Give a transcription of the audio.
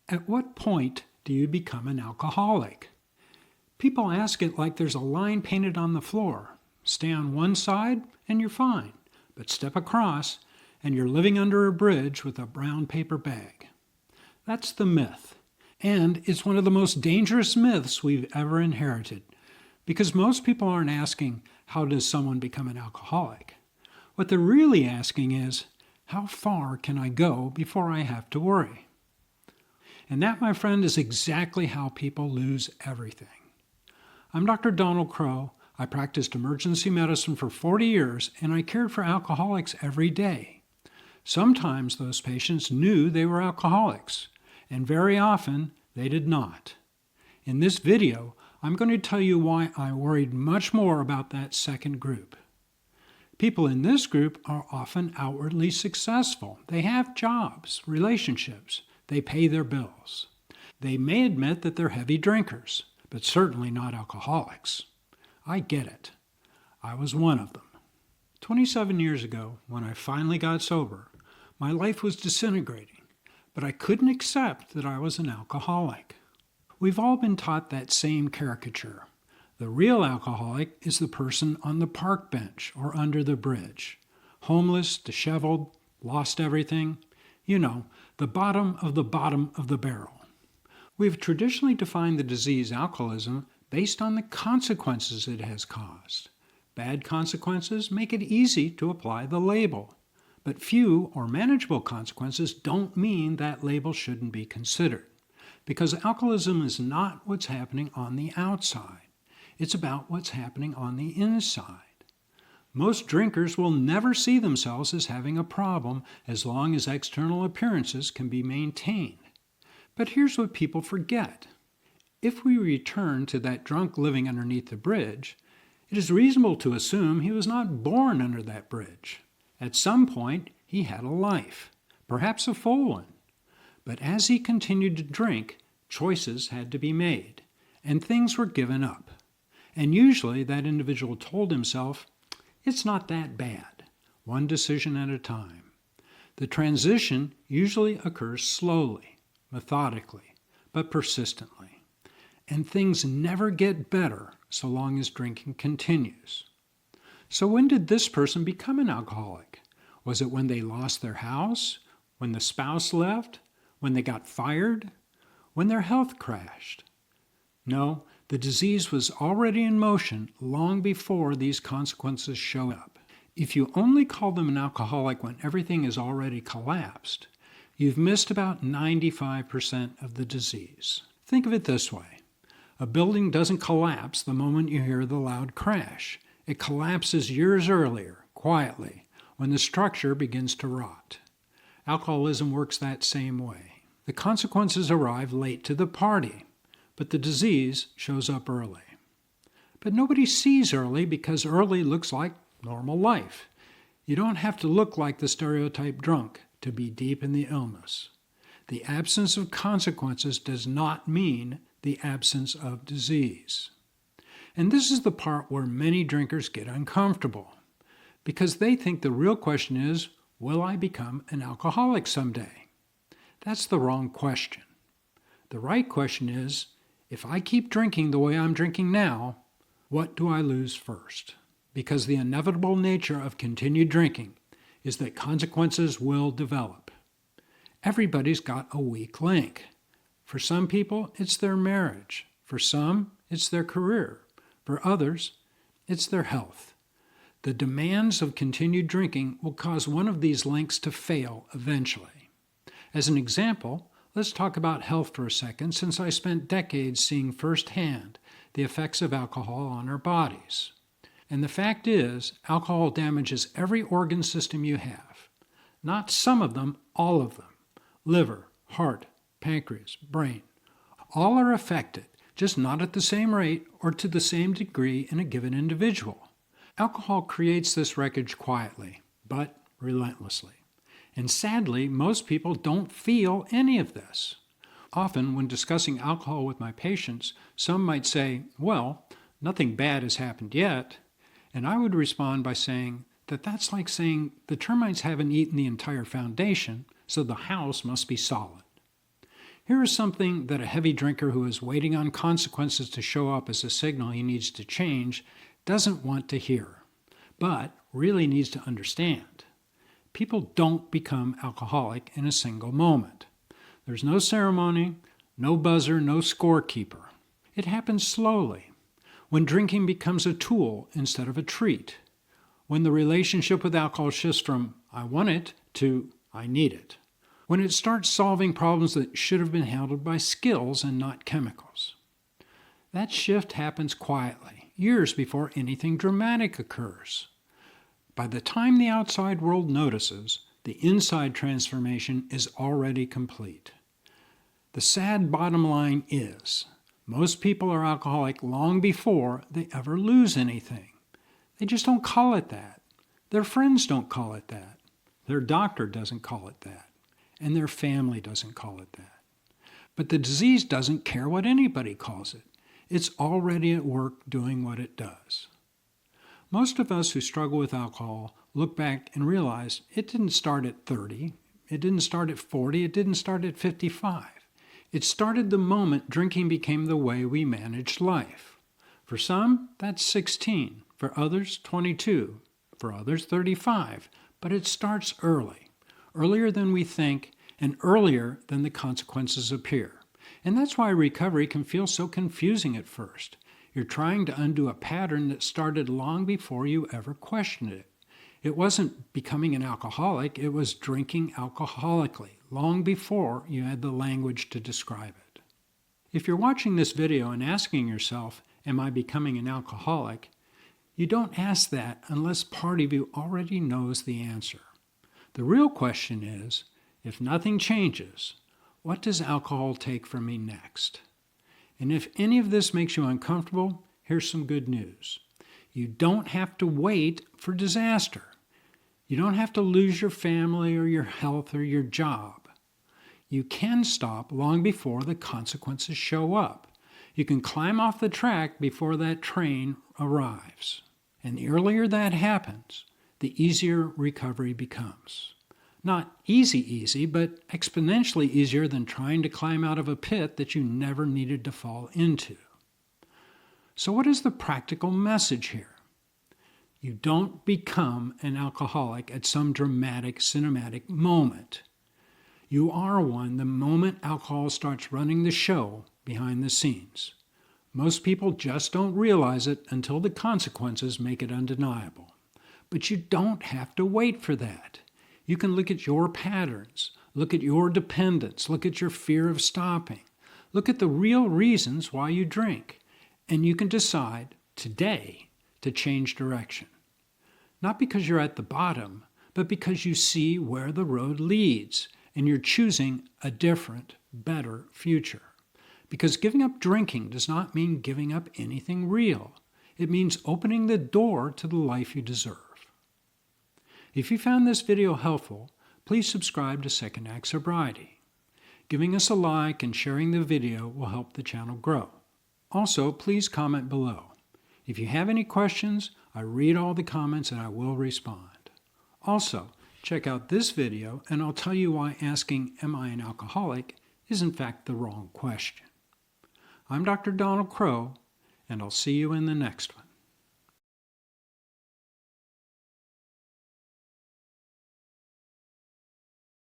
At what point do you become an alcoholic? People ask it like there's a line painted on the floor. Stay on one side and you're fine, but step across and you're living under a bridge with a brown paper bag. That's the myth, and it's one of the most dangerous myths we've ever inherited, because most people aren't asking, how does someone become an alcoholic? What they're really asking is, how far can I go before I have to worry? And that, my friend, is exactly how people lose everything. I'm Dr. Donald Crowe. I practiced emergency medicine for 40 years, and I cared for alcoholics every day. Sometimes those patients knew they were alcoholics, and very often they did not. In this video, I'm going to tell you why I worried much more about that second group. People in this group are often outwardly successful. They have jobs, relationships. They pay their bills. They may admit that they're heavy drinkers, but certainly not alcoholics. I get it. I was one of them. 27 years ago, when I finally got sober, my life was disintegrating, but I couldn't accept that I was an alcoholic. We've all been taught that same caricature. The real alcoholic is the person on the park bench or under the bridge. Homeless, disheveled, lost everything. You know, the bottom of the barrel. We've traditionally defined the disease alcoholism based on the consequences it has caused. Bad consequences make it easy to apply the label, but few or manageable consequences don't mean that label shouldn't be considered, because alcoholism is not what's happening on the outside. It's about what's happening on the inside. Most drinkers will never see themselves as having a problem as long as external appearances can be maintained. But here's what people forget. If we return to that drunk living underneath the bridge, it is reasonable to assume he was not born under that bridge. At some point, he had a life, perhaps a full one. But as he continued to drink, choices had to be made, and things were given up. And usually that individual told himself, it's not that bad, one decision at a time. The transition usually occurs slowly, methodically, but persistently. And things never get better so long as drinking continues. So when did this person become an alcoholic? Was it when they lost their house? When the spouse left? When they got fired? When their health crashed? No, the disease was already in motion long before these consequences show up. If you only call them an alcoholic when everything is already collapsed, you've missed about 95% of the disease. Think of it this way. A building doesn't collapse the moment you hear the loud crash. It collapses years earlier, quietly, when the structure begins to rot. Alcoholism works that same way. The consequences arrive late to the party, but the disease shows up early. But nobody sees early because early looks like normal life. You don't have to look like the stereotype drunk to be deep in the illness. The absence of consequences does not mean the absence of disease. And this is the part where many drinkers get uncomfortable, because they think the real question is, will I become an alcoholic someday? That's the wrong question. The right question is, if I keep drinking the way I'm drinking now, what do I lose first? Because the inevitable nature of continued drinking is that consequences will develop. Everybody's got a weak link. For some people, it's their marriage. For some, it's their career. For others, it's their health. The demands of continued drinking will cause one of these links to fail eventually. As an example, let's talk about health for a second, since I spent decades seeing firsthand the effects of alcohol on our bodies. And the fact is, alcohol damages every organ system you have. Not some of them, all of them. Liver, heart, pancreas, brain. All are affected, just not at the same rate or to the same degree in a given individual. Alcohol creates this wreckage quietly, but relentlessly. And sadly, most people don't feel any of this. Often, when discussing alcohol with my patients, some might say, well, nothing bad has happened yet. And I would respond by saying that that's like saying the termites haven't eaten the entire foundation, so the house must be solid. Here is something that a heavy drinker who is waiting on consequences to show up as a signal he needs to change doesn't want to hear, but really needs to understand. People don't become alcoholic in a single moment. There's no ceremony, no buzzer, no scorekeeper. It happens slowly, when drinking becomes a tool instead of a treat, when the relationship with alcohol shifts from I want it to I need it, when it starts solving problems that should have been handled by skills and not chemicals. That shift happens quietly, years before anything dramatic occurs. By the time the outside world notices, the inside transformation is already complete. The sad bottom line is, most people are alcoholic long before they ever lose anything. They just don't call it that. Their friends don't call it that. Their doctor doesn't call it that. And their family doesn't call it that. But the disease doesn't care what anybody calls it. It's already at work doing what it does. Most of us who struggle with alcohol look back and realize it didn't start at 30, it didn't start at 40, it didn't start at 55. It started the moment drinking became the way we managed life. For some, that's 16. For others, 22. For others, 35. But it starts early. Earlier than we think, and earlier than the consequences appear. And that's why recovery can feel so confusing at first. You're trying to undo a pattern that started long before you ever questioned it. It wasn't becoming an alcoholic, it was drinking alcoholically, long before you had the language to describe it. If you're watching this video and asking yourself, am I becoming an alcoholic? You don't ask that unless part of you already knows the answer. The real question is, if nothing changes, what does alcohol take from me next? And if any of this makes you uncomfortable, here's some good news. You don't have to wait for disaster. You don't have to lose your family or your health or your job. You can stop long before the consequences show up. You can climb off the track before that train arrives. And the earlier that happens, the easier recovery becomes. Not easy, but exponentially easier than trying to climb out of a pit that you never needed to fall into. So what is the practical message here? You don't become an alcoholic at some dramatic, cinematic moment. You are one the moment alcohol starts running the show behind the scenes. Most people just don't realize it until the consequences make it undeniable. But you don't have to wait for that. You can look at your patterns, look at your dependence, look at your fear of stopping, look at the real reasons why you drink, and you can decide today to change direction. Not because you're at the bottom, but because you see where the road leads, and you're choosing a different, better future. Because giving up drinking does not mean giving up anything real. It means opening the door to the life you deserve. If you found this video helpful, please subscribe to Second Act Sobriety. Giving us a like and sharing the video will help the channel grow. Also, please comment below. If you have any questions, I read all the comments and I will respond. Also, check out this video and I'll tell you why asking, am I an alcoholic, is in fact the wrong question. I'm Dr. Donald Crowe, and I'll see you in the next one.